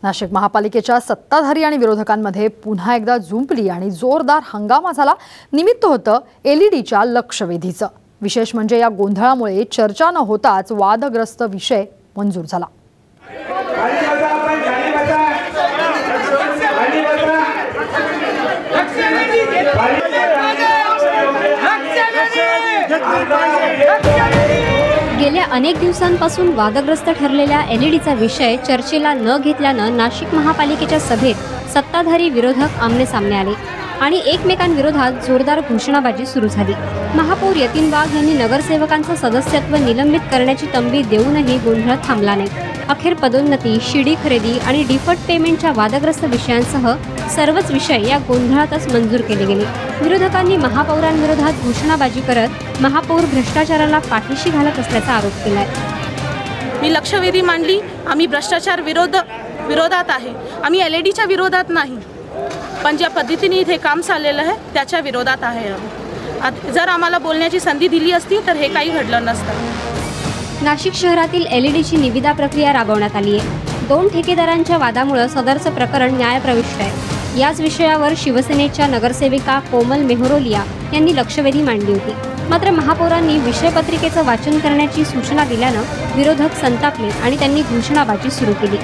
नाशिक महापालिकेच्या सत्ताधारी आणि विरोधकांमध्ये पुन्हा एकदा जुंपली आणि जोरदार हंगामा झाला। निमित्त होतं एलईडीच्या लक्षवेधीचं। विशेष म्हणजे या गोंधळामुळे चर्चा न होताच वादग्रस्त विषय मंजूर झाला। गेल्या अनेक दिवसांपासून वादग्रस्त ठरलेल्या एलईडीचा विषय चर्चेला न घेतल्यानं नाशिक महापालिकेच्या सभेत सत्ताधारी विरोधक आमने-सामने आले आणि एकमेकांविरोधात जोरदार घोषणाबाजी सुरू झाली। महापौर यतीन वाघ यांनी नगरसेवकांचं सदस्यत्व निलंबित करण्याची तंबी देऊनही गोंधळ थांबला नाही। अखेर पदोन्नती, शिडी खरेदी आणि डिफॉल्ट पेमेंटच्या वादग्रस्त विषयांसह सर्वच विषय या गोंधळातच मंजूर केले गेले। विरोधकांनी महापौरांविरोधात घोषणाबाजी करत महापौर भ्रष्टाचाराला पाठीशी घालत असल्याचा आरोप केलाय। मी लक्षवेधी मांडली। आम्ही भ्रष्टाचार विरोधात आहे, आम्ही एलईडीच्या विरोधात नाही, पण ज्या पद्धतीने इथे काम चाललेलं आहे त्याच्या विरोधात आहे। जर आम्हाला बोलण्याची संधी दिली असती तर हे काही घडलं नसतं। नाशिक शहरातील एलईडीची निविदा प्रक्रिया राबवण्यात आली आहे। 2 ठेकेदारांच्या वादामुळे सदरचं प्रकरण न्यायप्रविष्ट आहे। याच विषयावर शिवसेनेच्या नगरसेविका कोमल मेहरोलिया यांनी लक्षवेधी मांडली होती। मात्र महापौरांनी विषयपत्रिकेचं वाचन करण्याची सूचना दिल्यानं विरोधक संतापले आणि त्यांनी घोषणाबाजी सुरू केली।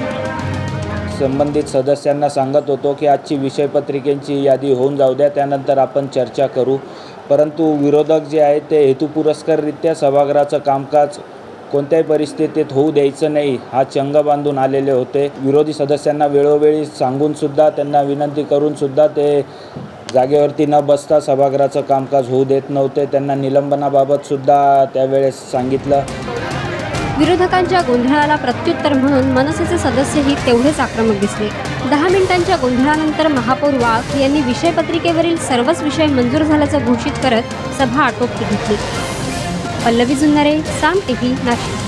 संबंधित सदस्यांना सांगत होतो की आजची विषयपत्रिकेची यादी होऊन जाऊ द्या, त्यानंतर आपण चर्चा करू। परंतु विरोधक जे आहेत ते हेतुपुरस्कररित्या सभागृहाचं कामकाज कोणत्याही परिस्थितीत होऊ द्यायचं नाही हा चंग बांधून आलेले होते। विरोधी सदस्यांना वेळोवेळी सांगून सुद्धा, त्यांना विनंती करून सुद्धा ते जागेवरती न बसता सभागृहाचं कामकाज होऊ देत नव्हते। त्यांना निलंबनाबाबत सुद्धा त्यावेळेस सांगितलं। विरोधकांच्या गोंधळाला प्रत्युत्तर म्हणून मनसेचे सदस्यही तेवढेच आक्रमक दिसले। 10 मिनिटांच्या गोंधळानंतर महापौर वाघ यांनी विषयपत्रिकेवरील सर्वच विषय मंजूर झाल्याचं घोषित करत सभा आटोपती घेतली। पल्लवी जुन्नरे, साम टीव्ही, नाशिक।